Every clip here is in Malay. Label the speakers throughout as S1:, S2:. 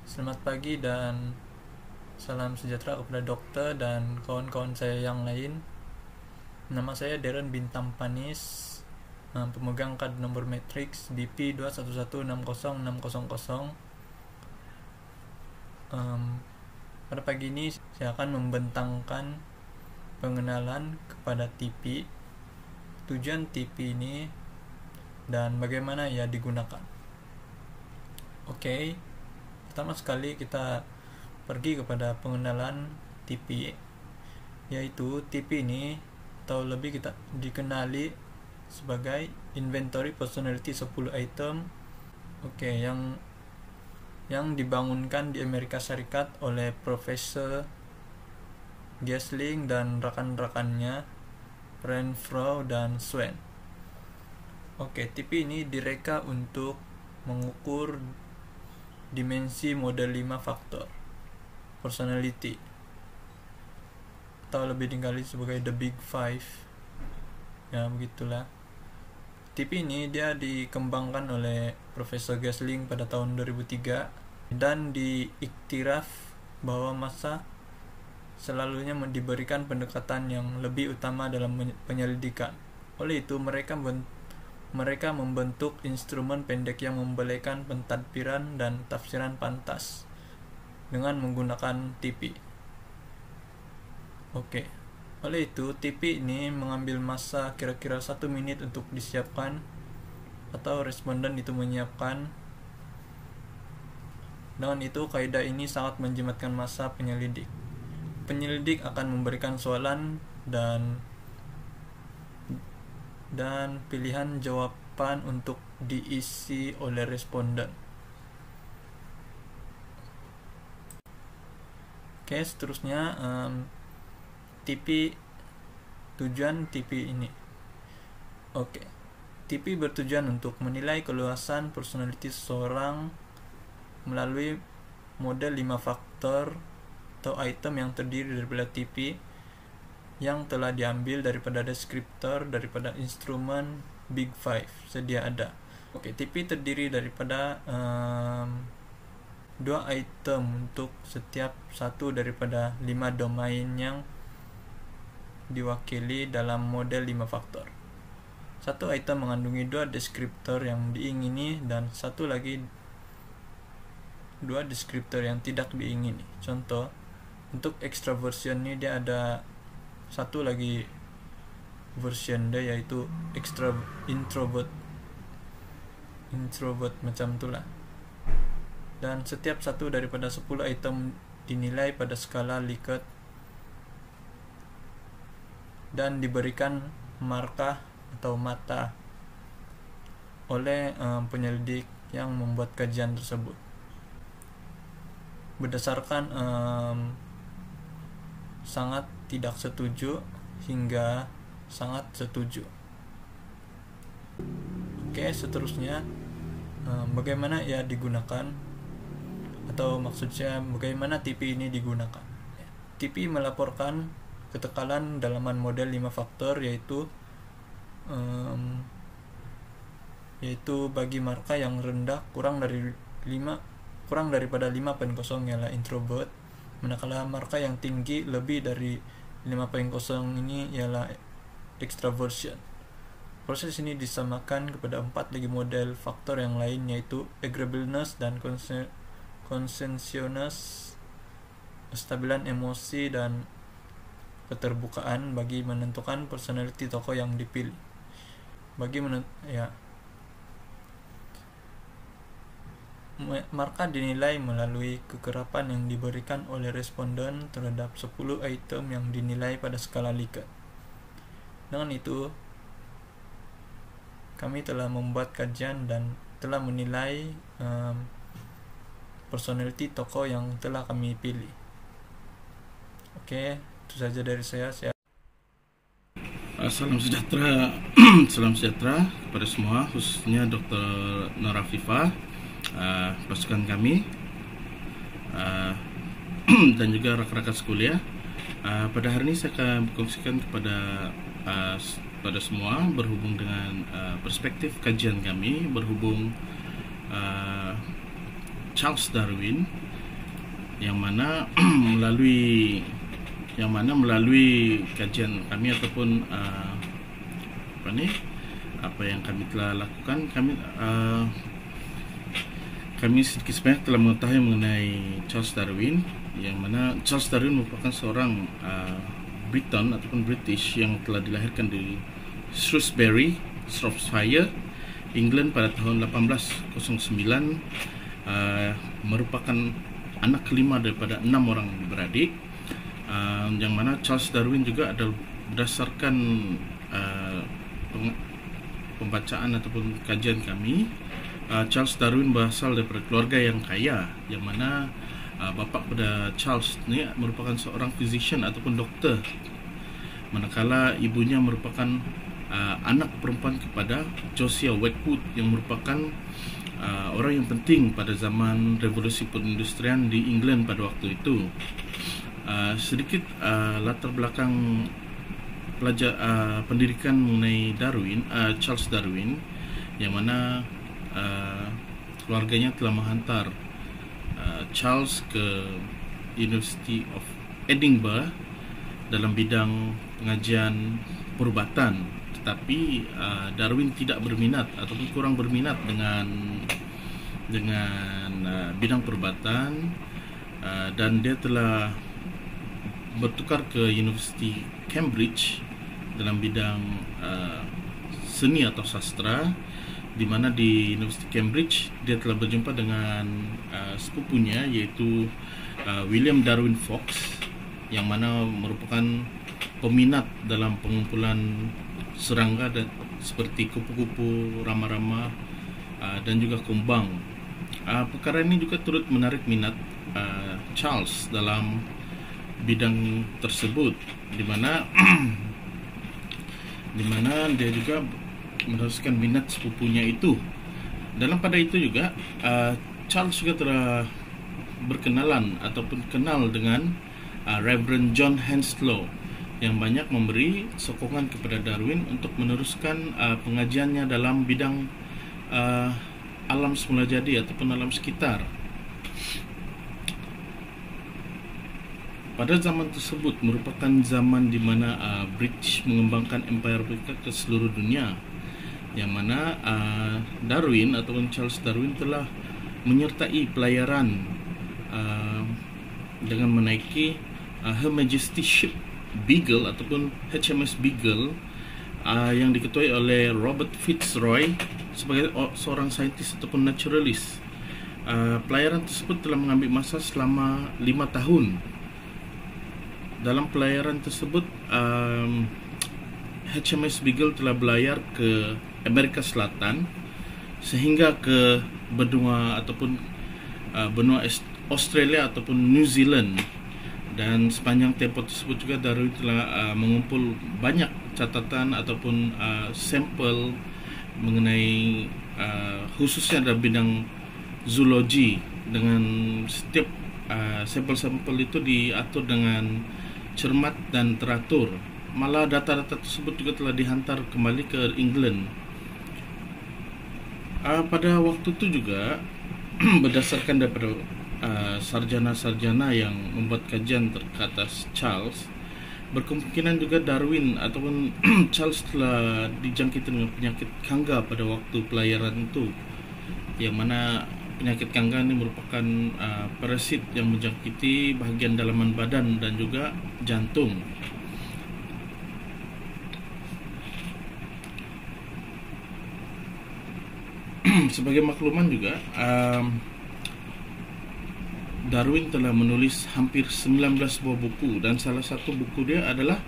S1: Selamat pagi dan salam sejahtera kepada dokter dan kawan-kawan saya yang lain. Nama saya Darren Bintang Panis, pemegang kad nomor matriks BP 211600600. Pada pagi ini saya akan membentangkan pengenalan kepada TP, tujuan TP ini, dan bagaimana ia digunakan. Oke. Pertama sekali kita pergi kepada pengenalan TP, yaitu TP ini atau lebih kita dikenali sebagai Inventory Personality 10 item. Yang dibangunkan di Amerika Serikat oleh Profesor Gessling dan rekan-rekannya Renfro dan Swen. TP ini direka untuk mengukur dimensi model 5 faktor personality atau lebih dikenali sebagai the big five, ya begitulah. TP ini dia dikembangkan oleh Profesor Gessling pada tahun 2003 dan diiktiraf bahwa massa selalunya diberikan pendekatan yang lebih utama dalam penyelidikan. Oleh itu mereka membentuk instrumen pendek yang membelaikan pentadbiran dan tafsiran pantas dengan menggunakan TP. Oleh itu TP ini mengambil masa kira-kira 1 menit untuk disiapkan atau responden itu menyiapkan. Dengan itu kaidah ini sangat menjimatkan masa penyelidik. Penyelidik akan memberikan soalan dan pilihan jawaban untuk diisi oleh responden. Seterusnya tujuan TP ini. TP bertujuan untuk menilai keluasan personality seseorang melalui model 5 faktor atau item yang terdiri daripada TP yang telah diambil daripada deskriptor daripada instrumen Big Five sedia ada. TP terdiri daripada 2 item untuk setiap satu daripada 5 domain yang diwakili dalam model 5 faktor. Satu item mengandungi 2 deskriptor yang diingini dan satu lagi 2 deskriptor yang tidak diingini. Contoh, untuk extraversion ini dia ada satu lagi version dia, yaitu introvert macam itulah. Dan setiap satu daripada 10 item dinilai pada skala Likert dan diberikan markah atau mata oleh penyelidik yang membuat kajian tersebut berdasarkan sangat tidak setuju hingga sangat setuju. Seterusnya bagaimana ia digunakan, atau maksudnya bagaimana TP ini digunakan. TP melaporkan ketekalan dalaman model 5 faktor, yaitu bagi marka yang rendah kurang daripada 5.0 ialah introvert, manakala marka yang tinggi lebih dari 5.0 ini ialah extraversion. Proses ini disamakan kepada 4 lagi model faktor yang lain, yaitu agreeableness dan conscientiousness, kestabilan emosi, dan keterbukaan bagi menentukan personality tokoh yang dipilih. Marka dinilai melalui kekerapan yang diberikan oleh responden terhadap 10 item yang dinilai pada skala Likert. Dengan itu, kami telah membuat kajian dan telah menilai personality tokoh yang telah kami pilih. Oke, itu saja dari saya.
S2: Salam sejahtera, salam sejahtera kepada semua, khususnya Dr. Nora Fifa, pasukan kami, dan juga rakan-rakan sekuliah. Pada hari ini saya akan berkongsikan kepada semua berhubung dengan perspektif kajian kami berhubung Charles Darwin, yang mana melalui kajian kami ataupun apa yang kami telah lakukan, kami sedikit sebanyak telah mengetahui mengenai Charles Darwin, yang mana Charles Darwin merupakan seorang Briton ataupun British yang telah dilahirkan di Shrewsbury, Shropshire, England pada tahun 1809, merupakan anak kelima daripada 6 orang beradik. Yang mana Charles Darwin juga adalah berdasarkan pembacaan ataupun kajian kami, Charles Darwin berasal daripada keluarga yang kaya, yang mana bapa pada Charles ni merupakan seorang physician ataupun doktor, manakala ibunya merupakan anak perempuan kepada Josiah Wedgwood, yang merupakan orang yang penting pada zaman revolusi perindustrian di England pada waktu itu. Sedikit latar belakang pendidikan mengenai Charles Darwin, yang mana keluarganya telah menghantar Charles ke University of Edinburgh dalam bidang pengajian perubatan, tetapi Darwin tidak berminat ataupun kurang berminat dengan bidang perubatan, dan dia telah bertukar ke University Cambridge dalam bidang seni atau sastra, di mana di University Cambridge dia telah berjumpa dengan sepupunya, iaitu William Darwin Fox, yang mana merupakan peminat dalam pengumpulan serangga dan seperti kupu-kupu, rama-rama, dan juga kumbang. Perkara ini juga turut menarik minat Charles dalam bidang tersebut, di mana dia juga meneruskan minat sepupunya itu. Dalam pada itu juga Charles juga telah berkenalan ataupun kenal dengan Reverend John Henslow, yang banyak memberi sokongan kepada Darwin untuk meneruskan pengajiannya dalam bidang alam semula jadi ataupun alam sekitar. Pada zaman tersebut merupakan zaman di mana British mengembangkan empire mereka ke seluruh dunia, yang mana Darwin ataupun Charles Darwin telah menyertai pelayaran dengan menaiki Her Majesty Ship Beagle ataupun HMS Beagle, yang diketuai oleh Robert Fitzroy sebagai seorang saintis ataupun naturalist. Pelayaran tersebut telah mengambil masa selama 5 tahun. Dalam pelayaran tersebut HMS Beagle telah berlayar ke Amerika Selatan sehingga ke benua Australia ataupun New Zealand, dan sepanjang tempoh tersebut juga Darwin telah mengumpul banyak catatan ataupun sampel mengenai khususnya dalam bidang zoologi, dengan setiap sampel-sampel itu diatur dengan cermat dan teratur. Malah data-data tersebut juga telah dihantar kembali ke England. Pada waktu itu juga berdasarkan daripada sarjana-sarjana yang membuat kajian terkait Charles, berkemungkinan juga Darwin ataupun Charles telah dijangkiti dengan penyakit kangga pada waktu pelayaran itu, yang mana penyakit kangga ini merupakan parasit yang menjangkiti bahagian dalaman badan dan juga jantung. Sebagai makluman juga, Darwin telah menulis hampir 19 buah buku, dan salah satu buku dia adalah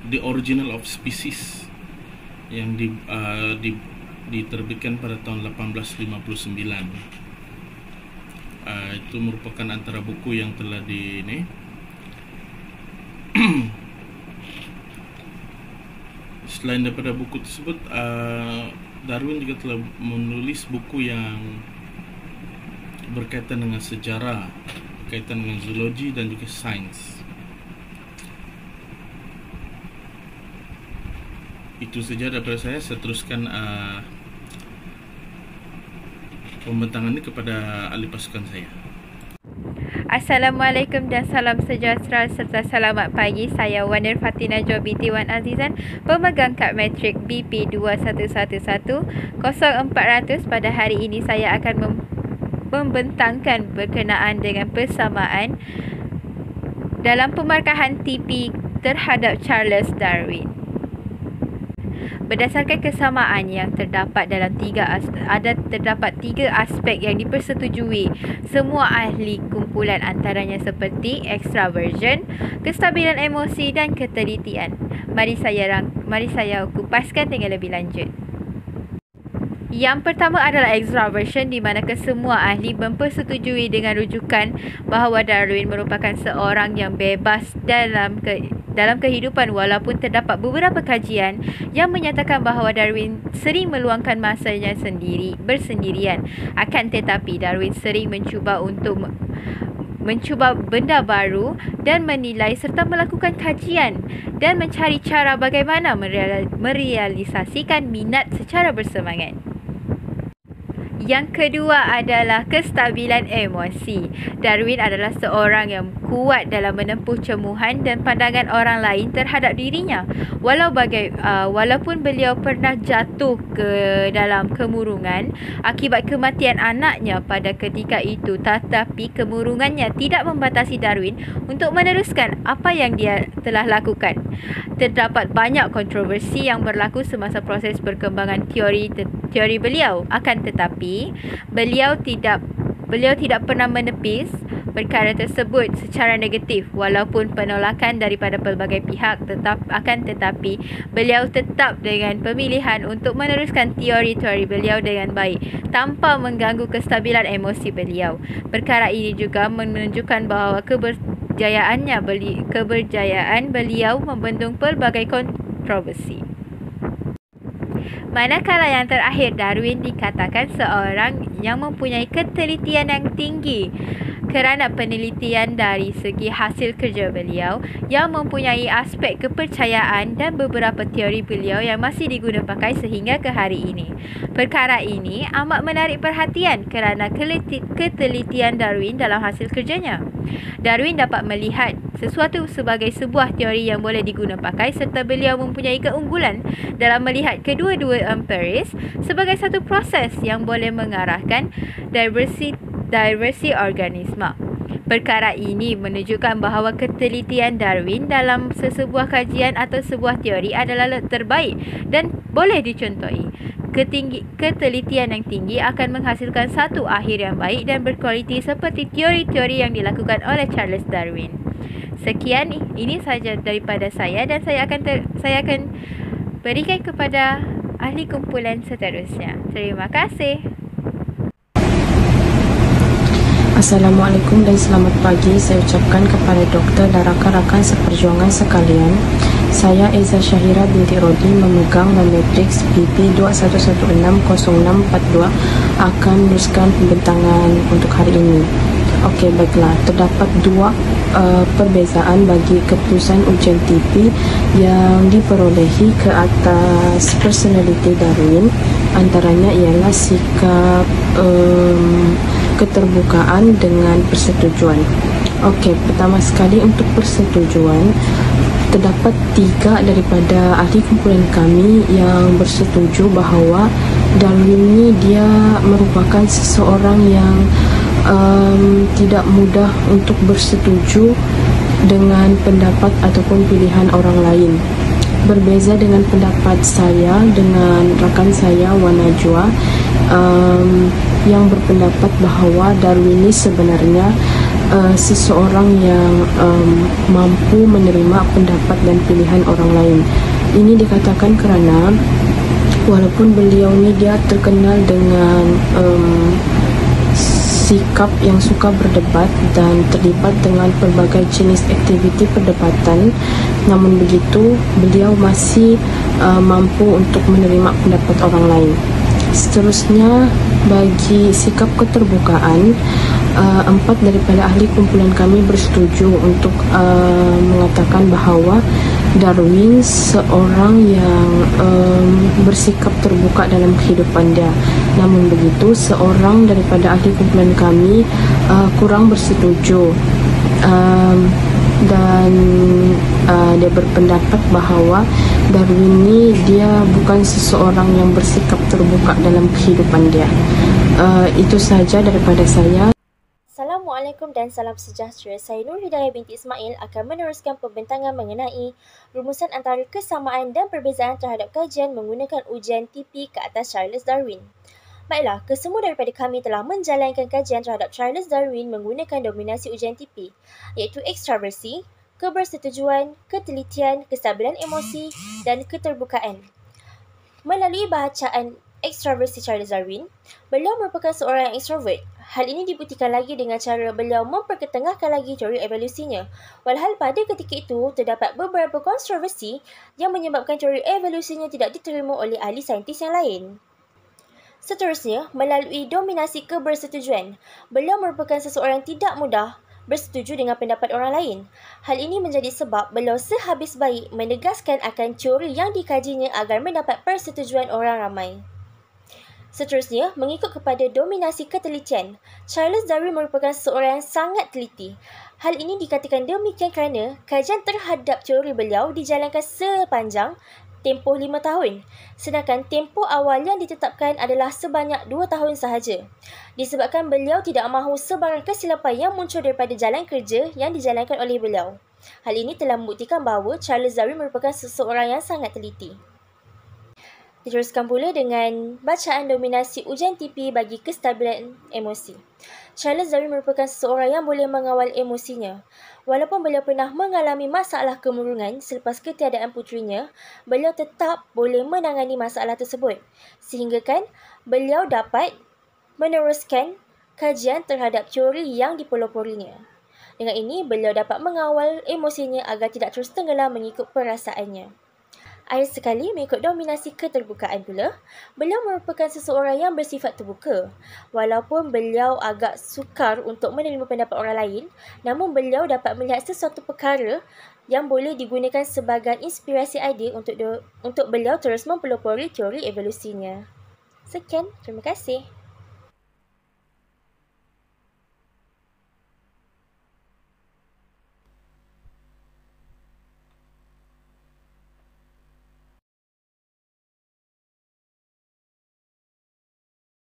S2: The Original of Species, yang diterbitkan pada tahun 1859. Itu merupakan antara buku yang telah Selain daripada buku tersebut, Darwin juga telah menulis buku yang berkaitan dengan sejarah, berkaitan dengan zoologi dan juga sains. Itu saja daripada saya. Saya teruskan pembentangan ini kepada ahli pasukan saya.
S3: Assalamualaikum dan salam sejahtera serta selamat pagi. Saya Wanir Fatina Jo binti Wan Azizan, pemegang kad matrik BP 2111 0400. Pada hari ini saya akan membentangkan berkenaan dengan persamaan dalam pemarkahan TP terhadap Charles Darwin. Berdasarkan kesamaan yang terdapat dalam terdapat tiga aspek yang dipersetujui semua ahli kumpulan, antaranya seperti extraversion, kestabilan emosi dan ketelitian. Mari saya kupaskan dengan lebih lanjut. Yang pertama adalah extraversion, di mana kesemua ahli mempersetujui dengan rujukan bahawa Darwin merupakan seorang yang bebas dalam kehidupan, walaupun terdapat beberapa kajian yang menyatakan bahawa Darwin sering meluangkan masanya bersendirian. Akan tetapi Darwin sering mencuba benda baru dan menilai serta melakukan kajian dan mencari cara bagaimana merealisasikan minat secara bersemangat. Yang kedua adalah kestabilan emosi. Darwin adalah seorang yang kuat dalam menempuh cemuhan dan pandangan orang lain terhadap dirinya. Walaupun beliau pernah jatuh ke dalam kemurungan akibat kematian anaknya pada ketika itu, tetapi kemurungannya tidak membatasi Darwin untuk meneruskan apa yang dia telah lakukan. Terdapat banyak kontroversi yang berlaku semasa proses perkembangan teori beliau. Akan tetapi beliau tidak pernah menepis perkara tersebut secara negatif, walaupun penolakan daripada pelbagai pihak. Tetapi beliau tetap dengan pemilihan untuk meneruskan teori-teori beliau dengan baik tanpa mengganggu kestabilan emosi beliau. Perkara ini juga menunjukkan bahawa keberjayaan beliau membendung pelbagai kontroversi. Manakala yang terakhir, Darwin dikatakan seorang yang mempunyai ketelitian yang tinggi kerana penelitian dari segi hasil kerja beliau yang mempunyai aspek kepercayaan dan beberapa teori beliau yang masih digunakan pakai sehingga ke hari ini. Perkara ini amat menarik perhatian kerana ketelitian Darwin dalam hasil kerjanya. Darwin dapat melihat sesuatu sebagai sebuah teori yang boleh digunakan pakai, serta beliau mempunyai keunggulan dalam melihat kedua-dua empiris sebagai satu proses yang boleh mengarahkan diversi organisma. Perkara ini menunjukkan bahawa ketelitian Darwin dalam sesebuah kajian atau sebuah teori adalah terbaik dan boleh dicontohi. Ketelitian yang tinggi akan menghasilkan satu akhir yang baik dan berkualiti seperti teori-teori yang dilakukan oleh Charles Darwin. Sekian, ini sahaja daripada saya, dan saya akan berikan kepada ahli kumpulan seterusnya. Terima kasih.
S4: Assalamualaikum dan selamat pagi. Saya ucapkan kepada doktor dan rakan-rakan seperjuangan sekalian. Saya Eza Syahira binti Rodi, memegang matrix BP 21160642, akan meneruskan pembentangan untuk hari ini. Okey, baiklah. Terdapat dua perbezaan bagi keputusan ujian TP yang diperolehi ke atas personality Darwin. Antaranya ialah sikap keterbukaan dengan persetujuan. Okey, pertama sekali untuk persetujuan, terdapat 3 daripada ahli kumpulan kami yang bersetuju bahawa Darwin ini dia merupakan seseorang yang tidak mudah untuk bersetuju dengan pendapat ataupun pilihan orang lain. Berbeza dengan pendapat saya dengan rakan saya Wan Najwa, yang berpendapat bahawa Darwin ini sebenarnya seseorang yang mampu menerima pendapat dan pilihan orang lain. Ini dikatakan kerana walaupun beliau ni dia terkenal dengan bersikap yang suka berdebat dan terlibat dengan pelbagai jenis aktiviti perdebatan. Namun begitu, beliau masih mampu untuk menerima pendapat orang lain. Seterusnya, bagi sikap keterbukaan, 4 daripada ahli kumpulan kami bersetuju untuk mengatakan bahawa Darwin seorang yang bersikap terbuka dalam kehidupan dia. Namun begitu, seorang daripada ahli kumpulan kami kurang bersetuju dan dia berpendapat bahawa Darwin ni dia bukan seseorang yang bersikap terbuka dalam kehidupan dia. Itu sahaja daripada saya.
S5: Assalamualaikum dan salam sejahtera. Saya Nur Hidayah binti Ismail akan meneruskan pembentangan mengenai rumusan antara kesamaan dan perbezaan terhadap kajian menggunakan ujian TP ke atas Charles Darwin. Baiklah, kesemua daripada kami telah menjalankan kajian terhadap Charles Darwin menggunakan dominasi ujian TP, iaitu ekstraversi, kebersetujuan, ketelitian, kestabilan emosi dan keterbukaan. Melalui bacaan ekstraversi Charles Darwin, beliau merupakan seorang yang ekstrovert. Hal ini dibuktikan lagi dengan cara beliau memperketengahkan lagi teori evolusinya. Walhal pada ketika itu, terdapat beberapa kontroversi yang menyebabkan teori evolusinya tidak diterima oleh ahli saintis yang lain. Seterusnya, melalui dominasi kebersetujuan, beliau merupakan seseorang yang tidak mudah bersetuju dengan pendapat orang lain. Hal ini menjadi sebab beliau sehabis baik menegaskan akan teori yang dikajinya agar mendapat persetujuan orang ramai. Seterusnya, mengikut kepada dominasi ketelitian, Charles Darwin merupakan seorang yang sangat teliti. Hal ini dikatakan demikian kerana kajian terhadap teori beliau dijalankan sepanjang tempoh 5 tahun, sedangkan tempoh awal yang ditetapkan adalah sebanyak 2 tahun sahaja. Disebabkan beliau tidak mahu sebarang kesilapan yang muncul daripada jalan kerja yang dijalankan oleh beliau. Hal ini telah membuktikan bahawa Charles Darwin merupakan seseorang yang sangat teliti. Diteruskan pula dengan bacaan dominasi ujian TP bagi kestabilan emosi. Charles Darwin merupakan seseorang yang boleh mengawal emosinya. Walaupun beliau pernah mengalami masalah kemurungan selepas ketiadaan puterinya, beliau tetap boleh menangani masalah tersebut. Sehingga kan beliau dapat meneruskan kajian terhadap teori yang dipeloporinya. Dengan ini, beliau dapat mengawal emosinya agar tidak terus tenggelam mengikut perasaannya. Akhir sekali, mengikut dominasi keterbukaan pula, beliau merupakan seseorang yang bersifat terbuka. Walaupun beliau agak sukar untuk menerima pendapat orang lain, namun beliau dapat melihat sesuatu perkara yang boleh digunakan sebagai inspirasi idea untuk beliau terus mempelopori teori evolusinya. Sekian, terima kasih.